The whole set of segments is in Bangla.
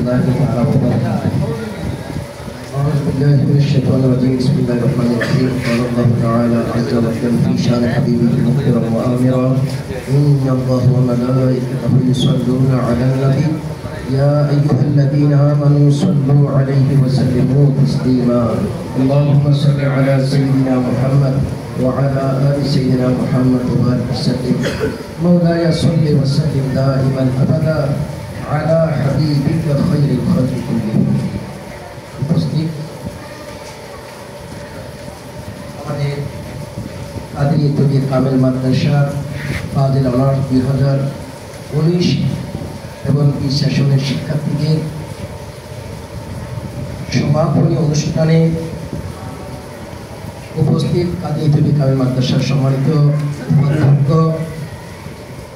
الله تعالى وبركاته. أعوذ بالله من الشيطان الرجيم. بسم الله الرحمن الرحيم. قال الله تعالى عز وجل في شأن حبيبه مخبرا وآمرا إن الله وملائكته يصلون على النبي يا أيها الذين آمنوا صلوا عليه وسلموا تسليما. اللهم صل على سيدنا محمد وعلى آل سيدنا محمد وبارك وسلم. مولاي صل وسلم دائما أبدا على حبيبك خير الخلق كلهم. উপস্থিত আমাদের কাদেরিয়া তৌহিদ কামেল মাদ্রাসা ফাজিল অনার্স 2019 এবং এই সেশনের শিক্ষার্থীদের সমাপনী অনুষ্ঠানে উপস্থিত কাদেরিয়া তৌহিদ কামেল মাদ্রাসার সম্মানিত অধ্যক্ষ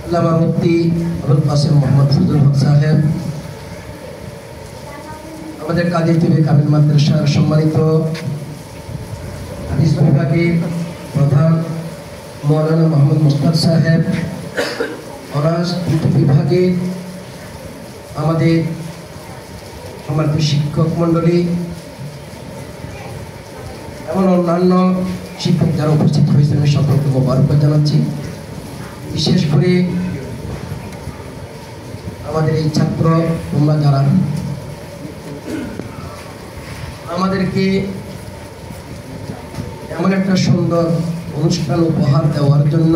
আল্লামা মুফতি আবুল কাসেম মোহাম্মদ ফজলুল হক সাহেব, আমাদের কাদেরিয়া তৌহিদ কামেল মাদ্রাসার সম্মানিত হাদিস বিভাগের প্রধান মৌলানা মোহাম্মদ মুস্তাক সাহেব, অনার্স বিভাগে আমাদের সম্মানিত শিক্ষক মণ্ডলী এবং অন্যান্য শিক্ষক যারা উপস্থিত হয়েছেন আমি সকলকে মোবারকবাদ জানাচ্ছি। বিশেষ করে আমাদের এই ছাত্র তোমরা যারা আমাদেরকে এমন একটা সুন্দর অনুষ্ঠান উপহার দেওয়ার জন্য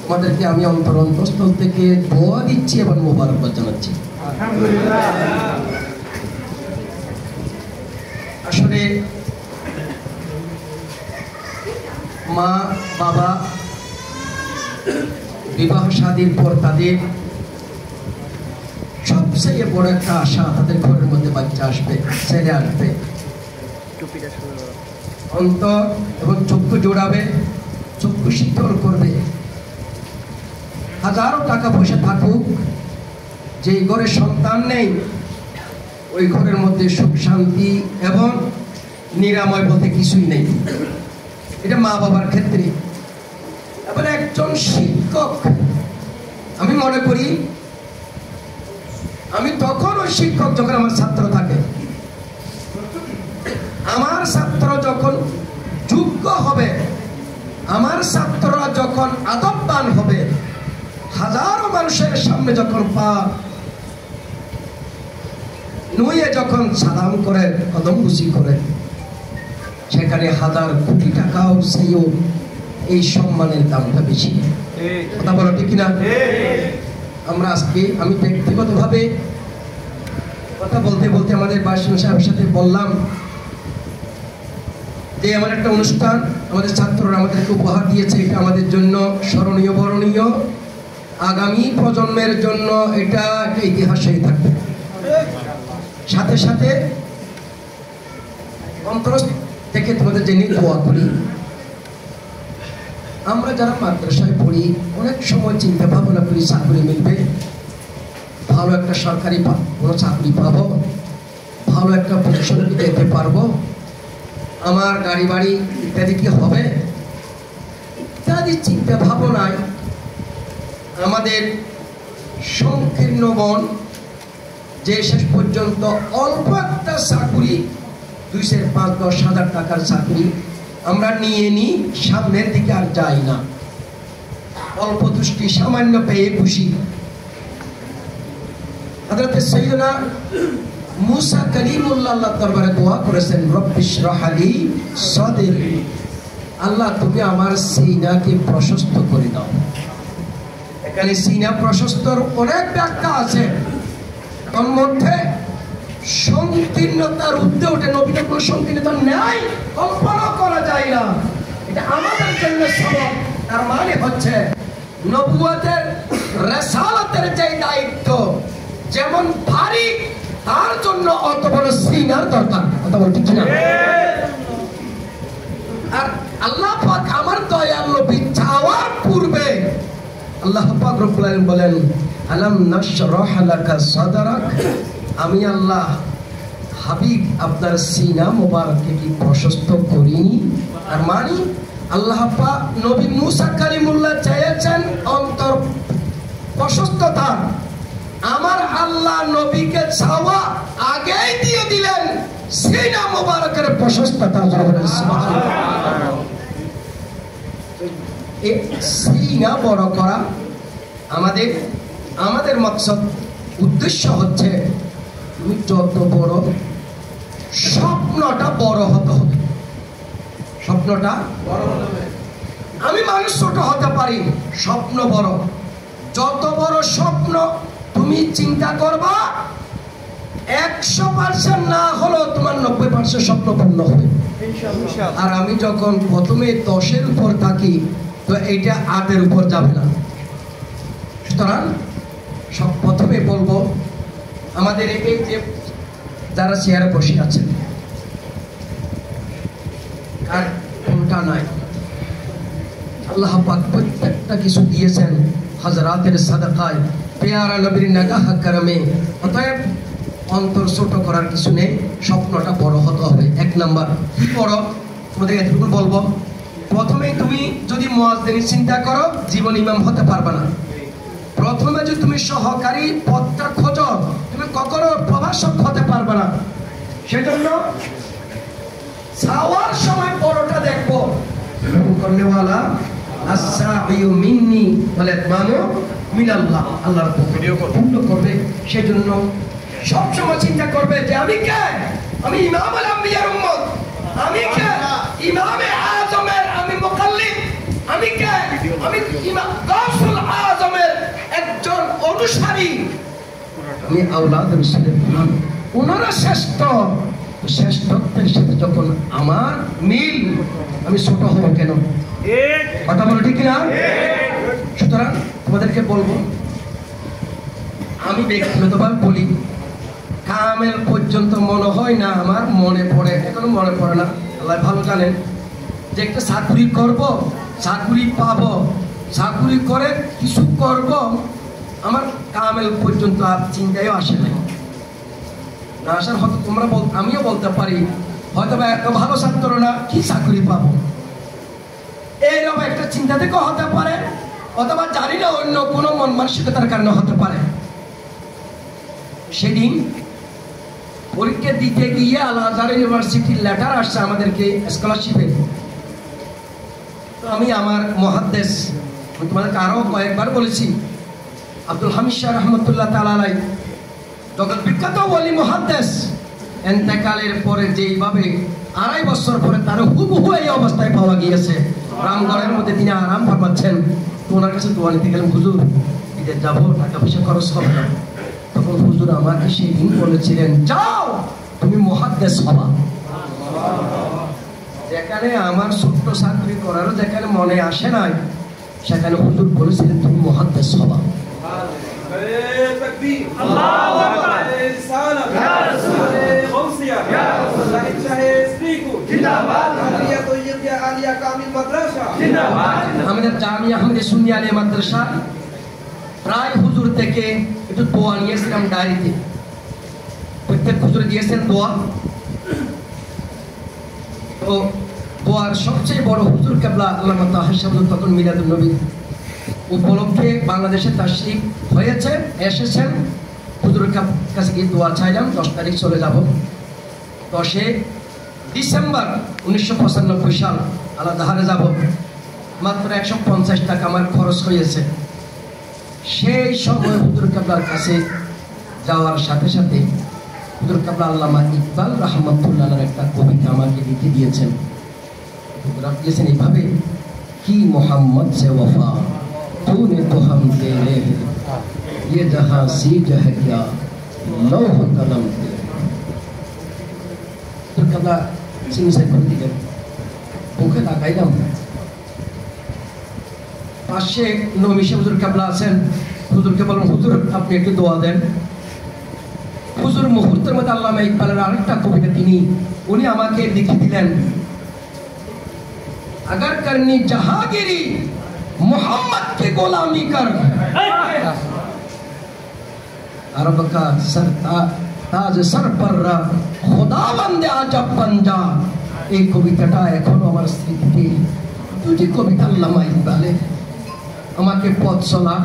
তোমাদেরকে আমি অন্তরস্থল থেকে দোয়া দিচ্ছি এবং মোবারকবাদ জানাচ্ছি। আসলে মা বাবা বিবাহ শাদীর পর তাদের সবচেয়ে বড় একটা আশা তাদের ঘরের মধ্যে বাচ্চা আসবে, ছেলে আসবে, অন্তর এবং চক্ষু জোড়াবে, চক্ষু শীতল করবে। হাজারো টাকা পয়সা থাকুক, যে ঘরে সন্তান নেই ওই ঘরের মধ্যে সুখ শান্তি এবং নিরাময় বলতে কিছুই নেই। এটা মা বাবার ক্ষেত্রে। এবার একজন শিক্ষক, আমি মনে করি আমি তখন ওই শিক্ষক যখন আমার ছাত্র থাকে, আমার ছাত্র যখন যোগ্য হবে, আমার ছাত্ররা যখন আদববান হবে, হাজারো মানুষের সামনে যখন পা নুয়ে যখন সালাম করে, কদম বুঝি করে, সেখানে হাজার কোটি টাকাও সেইও এই সম্মানের দামটা বেশি। কথা বলো ঠিক কিনা? আমরা আজকে আমি ব্যক্তিগতভাবে কথা বলতে বলতে আমাদের বাসিন্দা সাহেবের সাথে বললাম যে আমার একটা অনুষ্ঠান আমাদের ছাত্ররা আমাদেরকে উপহার দিয়েছে, এটা আমাদের জন্য স্মরণীয় বরণীয়, আগামী প্রজন্মের জন্য এটা একটা ইতিহাসেই থাকবে। সাথে সাথে অন্তর থেকে তোমাদের জেনে দোয়া করি, আমরা যারা মাদ্রাসায় পড়ি অনেক সময় চিন্তা ভাবনা করি চাকরি মিলবে, ভালো একটা সরকারি কোনো চাকরি পাবো, ভালো একটা পজিশনে যেতে পারবো, আমার গাড়ি বাড়ি ইত্যাদি কি হবে, ইত্যাদি চিন্তা ভাবনায় আমাদের সংকীর্ণ মন যে শেষ পর্যন্ত অল্প একটা চাকরি 2,500-10 হাজার টাকার চাকরি আমরা নিয়ে নিই, সামনের দিকে আর যাই না, অল্প দুষ্টি সামান্য পেয়ে খুশি। হযরত সাইয়্যিদনা মুসা কালিমুল্লাহ আল্লাহর দরবারে দোয়া করেছেন, রব্বি ইশরাহ লি সাদরি, আল্লাহ তুমি আমার সিনাকে প্রশস্ত করে দাও। এখানে সিনা প্রশস্তর অনেক ব্যাখ্যা আছে, তার মধ্যে সংকীর্ণতার ঊর্ধ্বে ওঠে, নবীদের কোনো সংকীর্ণতা নেই, কল্পনা করা যায় না, এটা আমাদের জন্য সবব। তার মানে হচ্ছে নবুয়তের রিসালাতের যে দায়িত্ব যেমন ভারী, তার জন্য অত বড় সিনার দরকার। কথা বল ঠিক না? আর আল্লাহ পাক আমার দয়াল নবী চাওয়ার পূর্বে আল্লাহ পাক রব্বুল আলামিন বলেন, আলাম নাশরাহ লাকা সাদরাক, আমি আল্লাহ হাবিব আপনার সিনা মোবারককে কি প্রশস্ত করিনি? আর মানে আল্লাহ পাক নবী মুসা কালিমুল্লাহ চেয়েছেন অন্তর প্রশস্ততা আমার আল্লাহ নবীকে চাওয়া আগেই দিয়ে দিলেন। সিনা মুবারকের প্রশস্ততা, সিনা বড় করা আমাদের মকসদ, উদ্দেশ্য হচ্ছে তুমি যত বড়, স্বপ্নটা বড় হতে হবে। স্বপ্নটা বড় হতে হবে। আমি মানুষ ছোট হতে পারি, স্বপ্ন বড়। যত বড় স্বপ্ন তুমি চিন্তা করবা, 100% না হলেও তোমার 90% স্বপ্ন পূর্ণ হবে। আর আমি যখন প্রথমে 10-এর উপর থাকি, তো এইটা 8-এর উপর যাবে না। সুতরাং সব প্রথমে বলবো, আমাদের এই যে যারা চেয়ারে বসে আছেন, আর কোনটা নাই, আল্লাহ পাক প্রত্যেকটা কিছু দিয়েছেন হাজরাতের সাদাকায়, পেয়ারা নবীর নাগাহ করমে। অতএব অন্তর ছোট করার কিছু নেই, স্বপ্নটা বড় হতে হবে। 1 নাম্বার কি বড়, তোমাদের এতটুকু বলবো। প্রথমেই তুমি যদি মুয়াজ্জিনের চিন্তা করো, জীবন ইমাম হতে পারবে না। প্রথমে যদি তুমি সহকারী পদটা খোঁজো, তুমি কখনো প্রভাষক হতে পারবে না। সেজন্য চাওয়ার সময় বড়টা দেখবো। করনেওয়ালা আসসাইউ মিন্নি বলে মানো মিনাল্লাহ, আল্লাহর পূর্ণ করবে। সেজন্য সবসময় চিন্তা করবে যে আমি কে, আমি ইমামুল আম্বিয়ার উম্মত, আমি কে, ইমামে আজমের আমি মুকাল্লিদ, আমি কে, আমি ইমাম গাউসুল আজমের একজন অনুসারী, আমি আওলাদ রাসূলের ইমাম। ওনারা শ্রেষ্ঠ, শ্রেষ্ঠত্বের সাথে যখন আমার মিল, আমি ছোট হব কেন? কথা বলো ঠিক না? সুতরাং তোমাদেরকে বলবো, আমি ব্যক্তিগতভাবে বলি, কামেল পর্যন্ত মনে হয় না আমার মনে পড়ে, এখনো মনে পড়ে না। আল্লাহ ভালো জানেন যে একটা চাকরি করব, চাকরি পাবো, চাকরি করে কিছু করব, আমার কামেল পর্যন্ত আর চিন্তায়ও আসে নাই। না আসার হয়তো তোমরা আমিও বলতে পারি, হয়তো বা এত ভালো ছাত্র না, কি চাকরি পাবো, এইরকম একটা চিন্তা থেকে হতে পারে, অথবা জানি না অন্য কোনো মন মানসিকতার কারণে হতে পারে। সেদিন পরীক্ষা দিতে গিয়ে আল আজহার ইউনিভার্সিটির লেটার আসছে আমাদেরকে স্কলারশিপে। তো আমি আমার মুহাদ্দিস, তোমাদেরকে আরো কয়েকবার বলেছি, আব্দুল হামিদ শাহ রহমতুল্লাহ তাআলা আলাইহি, জগৎ বিখ্যাত ওলি মুহাদ্দিস, ইন্তেকালের পরে যেইভাবে 2.5 বছর পরে তার হুবহু এই অবস্থায় পাওয়া গিয়েছে, রামগড়ের মধ্যে তিনি আরাম ফরমাচ্ছেন। তো ওনার কাছে দোয়া নিতে গেলাম, হুজুর বিদেশ যাবো, টাকা পয়সা খরচ হবে না। তখন হুজুর আমাকে সেই দিন বলেছিলেন, যাও তুমি মুহাদ্দিস হবা। যেখানে আমার ছোট্ট চাকরি করারও যেখানে মনে আসে নাই, সেখানে হুজুর বলেছিলেন তুমি মুহাদ্দিস হবা। আমাদের জামিয়া আহমদিয়া সুন্নিয়া আলিয়া মাদ্রাসা প্রায় হুজুর থেকে একটু দোয়া নিয়েছিলাম ডায়েরিতে, প্রত্যেক হুজুর দিয়েছেন দোয়া। তো দোয়ার সবচেয়ে বড় হুজুর কেবলা আল্লামা তাহের সাহেব তখন মিলাদুন নবী উপলক্ষে বাংলাদেশে তাশরীফ হয়েছে, এসেছেন। হুজুরের কাছে গিয়ে দোয়া চাইলাম, 10 তারিখ চলে যাব। 10 ডিসেম্বর 1995 সাল আলাদাহারে যাব। মাত্র 150 টাকা আমার খরচ হয়েছে। সেই সময় হুজুর কেবলার কাছে যাওয়ার সাথে সাথে হুজুর কেবলা আল্লামা ইকবাল রহমতুল্লাহর একটা কবিতা আমাকে লিখে দিয়েছেন। দিয়েছেন এইভাবে, কি মোহাম্মদ সে ওফা तूने तो हम तेरे हैं, ये जहां सीख है क्या लौह कलम तेरे। तो कदा सिंगसे कर दिलेন, মুখে তাকাইলাম, পাশে নমিশে হুজুর কেবলা আছেন। হুজুরকে বললাম, হুজুর আপনি একটু দোয়া দেন। হুজুর মুহূর্তের মধ্যে আল্লামা ইকবালের আরেকটা কবিতা উনি আমাকে লিখে দিলেন, अगर करनी जहांगीरी मोहम्मद की गुलामी कर, अरब का सर ताज सर पर खुदावंद आजब पंजा। এই কবিতাটা এখনো আমার স্মৃতিতে। দুটি কবিতা আল্লামা ইকবালের আমাকে পথ চলা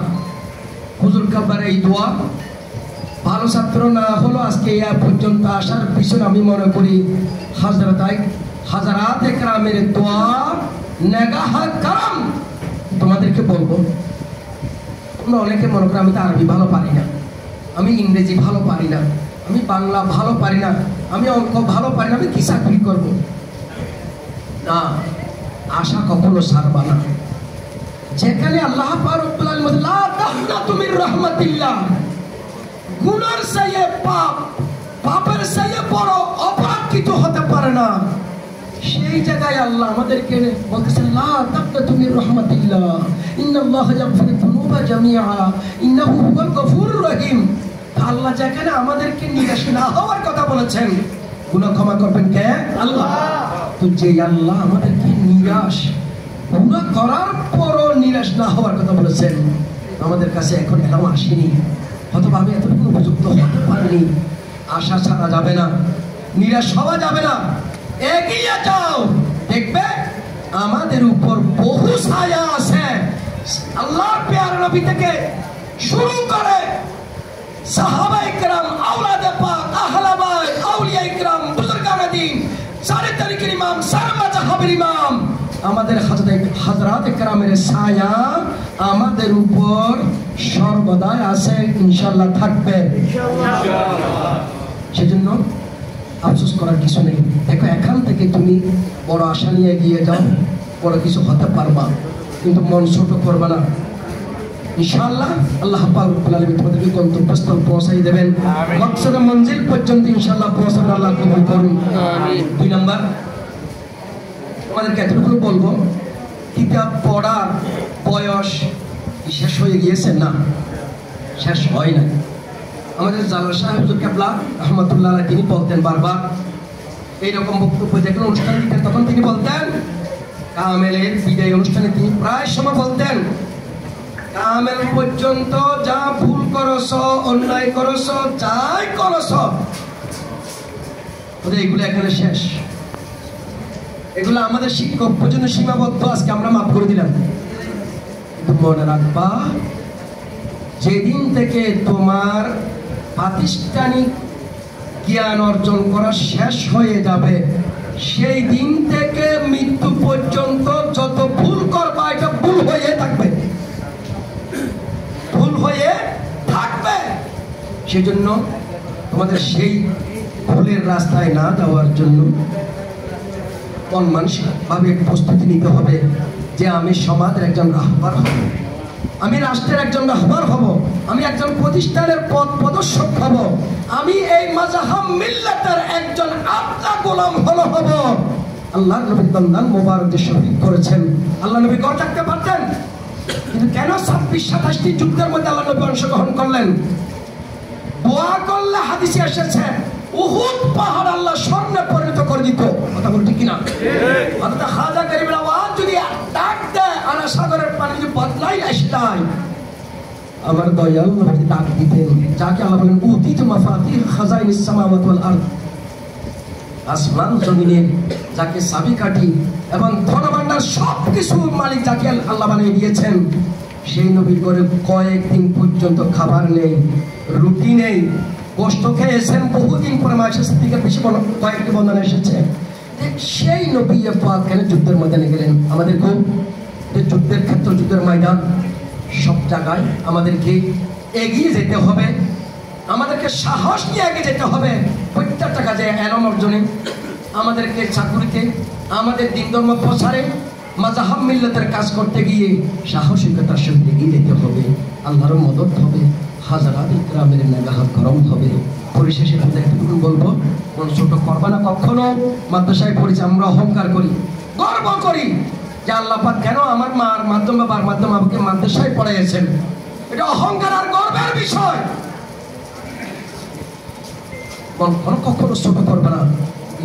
হুজুর কাবার এই দোয়া ভালো ছাত্র না হলো আজকে এই পর্যন্ত আসার পিছনে আমি মনে করি হাজারাত একরামের দোয়া নেগাহ কারাম। তোমাদেরকে বলবো, তোমরা অনেকে মনে করো আমি তো আরবি ভালো পারি না, আমি ইংরেজি ভালো পারি না, আমি বাংলা ভালো পারি না, আমি অঙ্ক ভালো পারি না, আমি কি চাকরি করবো? না, আশা কখনো ছাড়বা না। যেখানে আল্লাহ পাক রব্বুল আলামিন লা তাহনাতু মির রাহমাতিল্লাহ, গুনার চাইয়ে পাপ, পাপের চাইয়ে বড় অপরাধ কিছু হতে পারে না, সেই জায়গায় আল্লাহ আমাদেরকে বলতেছেন লা তাহনাতু মির রাহমাতিল্লাহ ইন্নাল্লাহা ইয়াগফিরু যুনুবা জামিআ ইন্নাহু হুয়াল গফুরুর রহিম। আল্লাহ যেখানে আমাদেরকে নিরাশ না হওয়ার কথা বলেছেন, গুনাহ ক্ষমা করবেন কে? আল্লাহ। তো যে আল্লাহ আমাদেরকে নিরাশ গুনাহ করার পরও নিরাশ না হওয়ার কথা বলেছেন, আমাদের কাছে এখন এলাম আসেনি, অথবা আমি এতটুকু উপযুক্ত হতে পারিনি। আশা ছাড়া যাবে না, নিরাশ হওয়া যাবে না, এগিয়ে যাও। দেখবে আমাদের উপর বহু ছায়া আছে। আল্লাহর প্যারা নবী থেকে শুরু করে সাহাবায়ে কেরাম, আওলাদে পাক, আহলে বাইত, আউলিয়া ইকরাম, বুজুর্গানে দ্বীন, সারে তারিকের ইমাম, সারে মাযহাবের ইমাম, আমাদের হাজরাতে কেরামের ছায়া আমাদের উপর সর্বদাই আছে, ইনশাআল্লাহ থাকবে। সেজন্য আফসোস করার কিছু নেই। দেখো এখান থেকে তুমি বড় আশা নিয়ে এগিয়ে যাও, বড় কিছু হতে পারবা, কিন্তু মন ছোট করবা না। ইনশাআল্লাহ আল্লাহ পাক রব্বুল আলামিন তোমাদেরকে গন্তব্যস্থল পৌঁছাই দেবেন, মকসদে মঞ্জিল পর্যন্ত ইনশাআল্লাহ পৌঁছাবেন, আল্লাহ কবুল করুন। দুই নাম্বার তোমাদেরকে এতটুকু বলবো, কিতাব পড়ার বয়স শেষ হয়ে গিয়েছে? না, শেষ হয় না। আমাদের জালাল সাহেব হুজুর কেবলা রহমাতুল্লাহ আলাইহি তিনি বলতেন বারবার, এইরকম বক্তব্য যখন অনুষ্ঠান দিতেন তখন তিনি বলতেন, কামেলের বিদায় অনুষ্ঠানে তিনি প্রায় সময় বলতেন, কামেল পর্যন্ত যা ভুল করছ, অন্যায় করছ, যাই করছ, এগুলো এখানে শেষ। এগুলো আমাদের শিক্ষক পর্যন্ত সীমাবদ্ধ, আজকে আমরা মাফ করে দিলাম। কিন্তু মনে রাখবা, যেদিন থেকে তোমার প্রাতিষ্ঠানিক জ্ঞান অর্জন করা শেষ হয়ে যাবে, সেই দিন থেকে মৃত্যু পর্যন্ত যত ভুল করবা, এটা ভুল হয়ে থাকবে, ভুল হয়ে থাকবে। সেজন্য তোমাদের সেই ভুলের রাস্তায় না যাওয়ার জন্য মন মানসিকভাবে প্রস্তুতি নিতে হবে যে আমি সমাজের একজন রাহবার হব, আমি রাষ্ট্রের একজন রাহবার হব, আমি একজন প্রতিষ্ঠানের পথ প্রদর্শক হব, আমি এই মাযহাব মিল্লাতের একজন আবদা গোলাম হব। আল্লাহর নবী দন্দান মোবারক যে শহীদ করেছেন, আল্লাহ নবী ঘর থাকতে পারতেন, কিন্তু কেন 26-27টি যুদ্ধের মধ্যে আল্লাহ নবী অংশগ্রহণ করলেন? দোয়া করলে হাদিসে এসেছে উহুদ পাহাড় আল্লাহ স্বর্ণে পরিণত করে দিত। কথা বল ঠিক কিনা? অর্থাৎ খাজা গরিবের আওয়াজ যদি ডাক দেয়, আর সাগরের পানি যদি বদলাই আসতায়, আমার দয়াল নবী ডাক দিতেন, যাকে আল্লাহ বলেন উতিতু মাফাতিহ খাজাইনিস সামাওয়াতি ওয়াল আরদ, আসমান জমিনের যাকে চাবিকাঠি এবং ধনভাণ্ডার সবকিছু মালিক যাকে আল্লাহ বানিয়ে দিয়েছেন, সেই নবীর ঘরে কয়েকদিন পর্যন্ত খাবার নেই, রুটি নেই, কষ্ট খেয়েছেন বহুদিন পরে। মাসের থেকে বেশি কয়েকটি বর্ণনা এসেছে। সেই নবী পাক কেন যুদ্ধের ময়দানে গেলেন? আমাদের যুদ্ধের ক্ষেত্র, যুদ্ধের ময়দান, সব জায়গায় আমাদেরকে এগিয়ে যেতে হবে, আমাদেরকে সাহস নিয়ে এগিয়ে যেতে হবে। প্রত্যেকটা কাজে এলম অর্জনে, আমাদেরকে চাকুরিতে, আমাদের দিন ধর্ম প্রচারে, মাযহাব মিল্লাতের কাজ করতে গিয়ে সাহসিকতার সঙ্গে এগিয়ে যেতে হবে। আল্লাহর মদদ হবে, হাজারাত ইকরামের নেগাহ করম হবে। পরিশেষে এতটুকু বলবো, কোন ছোট করবা না কখনো। মাদ্রাসায় পড়েছি, আমরা অহংকার করি, গর্ব করি যে আল্লাহ পাক কেন আমার মার মাধ্যমে, বাবার মাধ্যমে আমাকে মাদ্রাসায় পড়াইয়েছেন। এটা অহংকার আর গর্বের বিষয়। কখনো ছোট করবে না।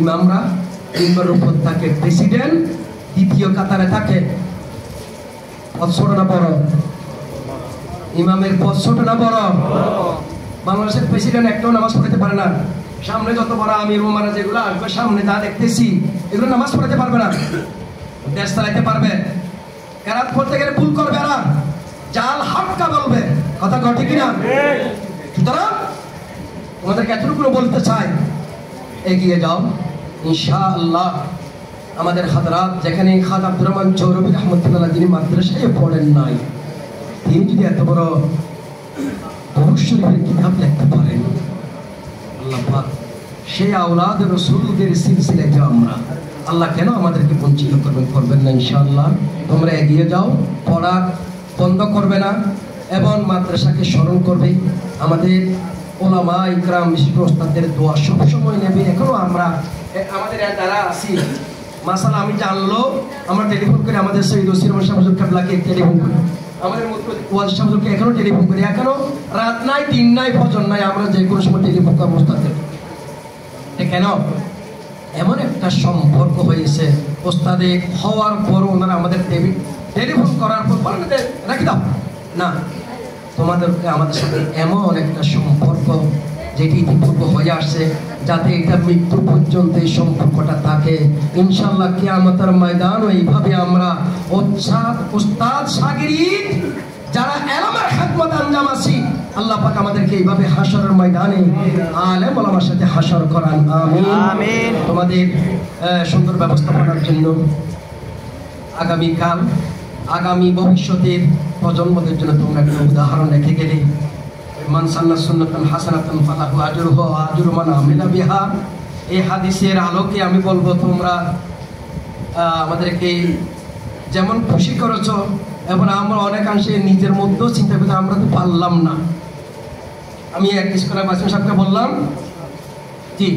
ইমামরা ইমামের উপর থাকে প্রেসিডেন্ট, দ্বিতীয় কাতারে থাকে। পদ ছোট না বড়? ইমামের পদ ছোট না বড়? বাংলাদেশের প্রেসিডেন্ট একটাও নামাজ পড়াতে পারে না। সামনে যত বড় আমির ওমারা যেগুলো আসবে, সামনে যা দেখতেছি, এগুলো নামাজ পড়াতে পারবে না, দেশ চালাইতে পারবে? কেরাত পড়তে গেলে ভুল করবে, এরা জাল হাক্কা বলবে, কথা কয় ঠিক কিনা? সুতরাং তোমাদেরকে এতটুকু বলতে চাই, এগিয়ে যাও ইনশাআল্লাহ। আমাদের হাজরাত যেখানে খান আব্দুর রহমান চৌরবী রহমতুল্লাহ, যিনি মাদ্রাসায় পড়েন নাই, তিনি যদি এত বড় দরুদ শরীফের কিতাব লিখতে পারেন, আল্লাহ পাক সেই আওলাদ রাসূলদের সিলসিলায় যে আমরা, আল্লাহ কেন আমাদেরকে বঞ্চিত করবেন না ইনশাআল্লাহ। তোমরা এগিয়ে যাও, পড়া বন্ধ করবে না এবং মাদ্রাসাকে স্মরণ করবে। আমাদের ওলামা ইকরাম বিশিষ্ট ওস্তাদদের দোয়া সবসময় নেবে। এখনো আমরা আমাদের যারা আছি, মাসালা আমি জানলো, আমরা টেলিফোন করে আমাদের সৈয়দ ওসির রহমান শাহ হুজুর কেবলাকে টেলিফোন করি, আমাদের ওয়াজ শাহ হুজুরকে এখনো টেলিফোন করি। এখনো রাত নাই, দিন নাই, ফজর নাই, আমরা যে কোনো সময় টেলিফোন করবো ওস্তাদদের। কেন? এমন একটা সম্পর্ক হয়েছে, ওস্তাদে হওয়ার পর ওনারা আমাদের টেলিফোন করার পর বলেন রাখি দাও না, তোমাদেরকে আমাদের সাথে এমন একটা সম্পর্ক যেটি ইতিপূর্বে হয়ে আসছে, যাতে এটা মৃত্যু পর্যন্ত এই সম্পর্কটা থাকে ইনশাআল্লাহ। কিয়ামতের ময়দানও এইভাবে আমরা উস্তাদ শাগিরিদ যারা ইলমের খিদমত আঞ্জাম আছি, আল্লাহ পাক আমাদেরকে এইভাবে হাশরের ময়দানে আলেম ওলামার সাথে হাশর করান, আমিন আমিন। তোমাদের সুন্দর ব্যবস্থাপনার জন্য আগামীকাল, আগামী ভবিষ্যতের প্রজন্মদের জন্য তোমরা একটা উদাহরণ রেখে গেলে, মান সান্না সুন্নাতান হাসানাতান ফালাহু আজরুহু ওয়া আজরু মান আমিলা বিহা। এই হাদিসের আলোকে আমি বলবো, তোমরা আমাদেরকে যেমন খুশি করেছো, এবং আমরা অনেকাংশে নিজের মধ্যেও চিন্তা করতে আমরা তো পারলাম না। আমি এক ইস্কনের বাসিম সাহেবকে বললাম, জি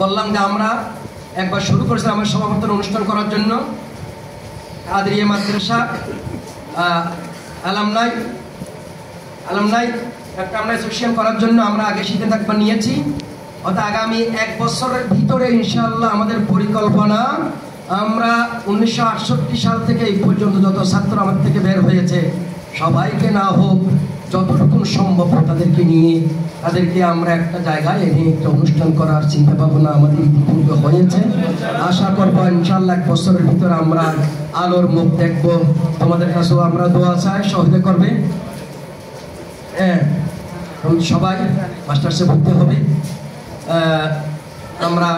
বললাম যে আমরা একবার শুরু করেছিলাম আমার সমাবর্তন অনুষ্ঠান করার জন্য, কাদরিয়া মাদ্রাসা আলামনাই একটা আমরা অ্যাসোসিয়েশন করার জন্য আমরা আগে সিদ্ধান্ত একবার নিয়েছি। অর্থাৎ আগামী 1 বছরের ভিতরে ইনশাআল্লাহ আমাদের পরিকল্পনা, আমরা 1968 সাল থেকে এই পর্যন্ত যত ছাত্র আমাদের থেকে বের হয়েছে, সবাইকে না হোক যতটুকু সম্ভব তাদেরকে নিয়ে তাদেরকে আমরা একটা জায়গায় এনে একটা অনুষ্ঠান করার চিন্তা ভাবনা আমাদের ইতিপূর্বে হয়েছে। আশা করবো ইনশাআল্লাহ 1 বছরের ভিতরে আমরা আলোর মুখ দেখবো। তোমাদের কাছেও আমরা দোয়া চাই, সহযোগিতা করবে। হ্যাঁ, সবাই মাস্টার্সে ভর্তি হবে। আমরা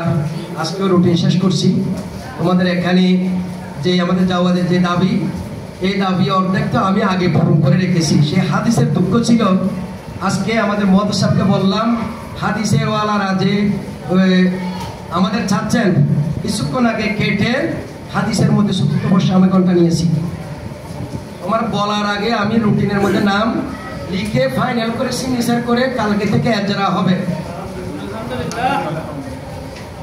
আজকেও রুটিন শেষ করছি। তোমাদের এখানে যে আমাদের জাওয়াদের যে দাবি, এই দাবি অর্ধেক তো আমি আগে পূরণ করে রেখেছি। সে হাদিসের দুঃখ ছিল, আজকে আমাদের মুহাদ্দিস সাহেবকে বললাম, হাদিসের ওয়ালারা যে আমাদের চাচ্ছেন কিছুক্ষণ আগে কেটে হাদিসের মধ্যে 70 ঘন্টা নিয়েছি। আমার বলার আগে আমি রুটিনের মধ্যে নাম লিখে ফাইনাল করে সিগনেচার করে কালকে থেকে এজরা হবে।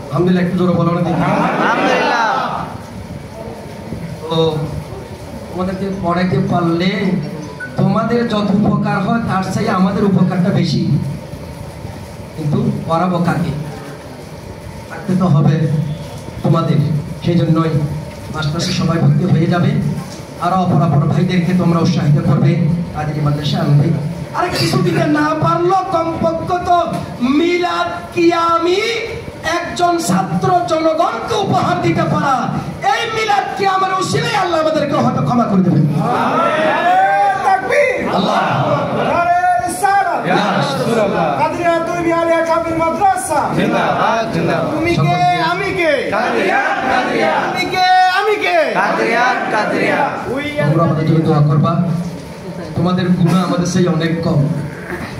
আলহামদুলিল্লাহ, একটু জোরে বলো না দেখি। আলহামদুলিল্লাহ। তো তোমাদেরকে পড়াইতে পারলে তোমাদের যত উপকার হয় তার চাই আমাদের উপকারটা বেশি। কিন্তু পড়াবো কাকে? থাকতে তো হবে তোমাদের। সেই জন্যই মাস্টার্সে সবাই ভর্তি হয়ে যাবে। আরো অপরাপর ভাইদেরকে তোমরা উৎসাহিত করবে, কাদেরি মাদ্রাসা আনবে। আরে কিছু দিতে না পারলো কমপক্ষে তো মিলাদ কিয়ামি একজন ছাত্র জনগণকে উপহার দিতে পারা, এই মিলাদ কিয়ামের উসিলায় আল্লাহ আমাদেরকে হয়তো ক্ষমা করে দেবেন। আল্লাহ তুমি কে আমি কে, তোমরা আমাদের জন্য দোয়া করবা। তোমাদের গুনাহ আমাদের সেই অনেক কম,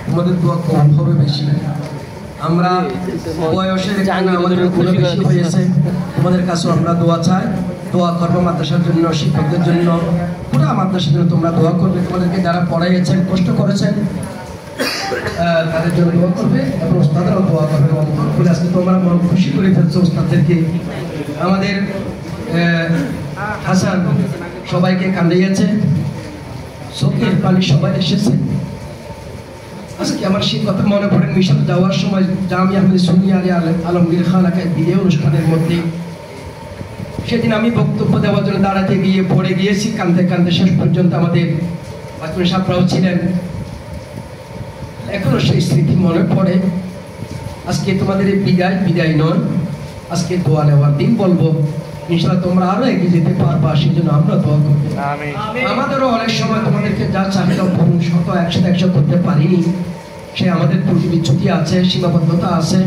তোমাদের দোয়া কম হবে বেশি। আমরা বয়সের কারণে আমাদের গুনাহ বেশি হয়েছে। তোমাদের কাছেও আমরা দোয়া চাই, দোয়া করবো মাদ্রাসার জন্য, শিক্ষকদের জন্য, পুরো মাদ্রাসার জন্য তোমরা দোয়া করবে। তোমাদেরকে যারা পড়াইয়েছেন, কষ্ট করেছেন, তাদের জন্য দোয়া করবে এবং ওস্তাদরাও দোয়া করবে। আজকে তোমরা মন খুশি করে ফেলছো ওস্তাদদেরকে। আমাদের হাসান সবাইকে কান্দিয়েছে, চোখের পানি সবাই এসেছে। আজকে আমার সেই কথা মনে পড়ে, মিশন যাওয়ার সময় জামিয়া আহমেদ সুন্নি আলমগীর খান একা বিদায় অনুষ্ঠানের মধ্যে সেদিন আমি বক্তব্য দেওয়ার জন্য দাঁড়াতে গিয়ে পড়ে গিয়েছি, কাঁদতে কাঁদতে শেষ পর্যন্ত আমাদের বাচ্চা সাহেবরাও ছিলেন। এখনো সেই স্মৃতি মনে পড়ে। আজকে তোমাদের এই বিদায় নয়, আজকে দোয়া নেওয়ার দিন বলবো। ইনশাআল্লাহ তোমরা আরো এগিয়ে যেতে পারবা, সেই জন্য আমরা দোয়া করব। আমাদেরও অনেক সময় তোমাদেরকে যা চাহিদা পূরণ শত 100 করতে পারিনি, সে আমাদের ত্রুটি বিচ্যুতি আছে, সীমাবদ্ধতা আছে,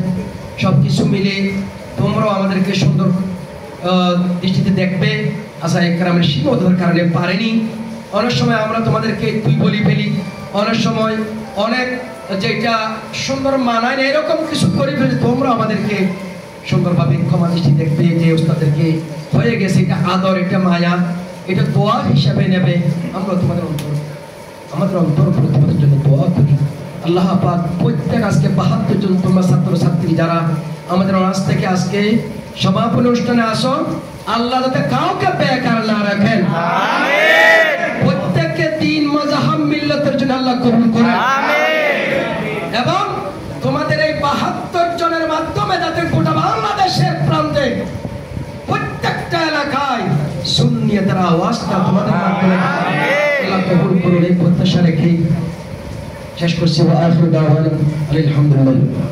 সবকিছু মিলে তোমরাও আমাদেরকে সুন্দর দৃষ্টিতে দেখবে। আশা একরামের সীমাবদ্ধতার কারণে পারেনি। অনেক সময় আমরা তোমাদেরকে তুই বলি ফেলি, অনেক সময় অনেক যেটা সুন্দর মানায় না এরকম কিছু করে ফেলি, তোমরা আমাদেরকে সুন্দরভাবে ক্ষমা দৃষ্টি দেখবে। যে ওস্তাদেরকে হয়ে গেছে, এটা আদর, এটা মায়া, এটা দোয়া হিসাবে নেবে। আমরা আমাদের অন্তর করে তোমাদের জন্য দোয়া করি। আল্লাহ পাক প্রত্যেক আজকে 72 জন তোমরা ছাত্রছাত্রী যারা আমাদের আজ থেকে আজকে সমাপনী অনুষ্ঠানে আসো, আল্লাহ যাতে কাউকে বেকার না রাখেন, প্রত্যেককে দিন মাযহাব মিল্লাতের জন্য আল্লাহ কবুল করেন। এবং তোমাদের এই 72 জনের মাধ্যমে যাতে গোটা বাংলাদেশের প্রান্তে প্রত্যেকটা এলাকায় সুন্নিয়তের আওয়াজটা তোমাদের মাধ্যমে আল্লাহ কবুল করুন, এই প্রত্যাশা রেখে শেষ করছি। ওয়া আখিরু দাওয়ানা আলহামদুলিল্লাহ।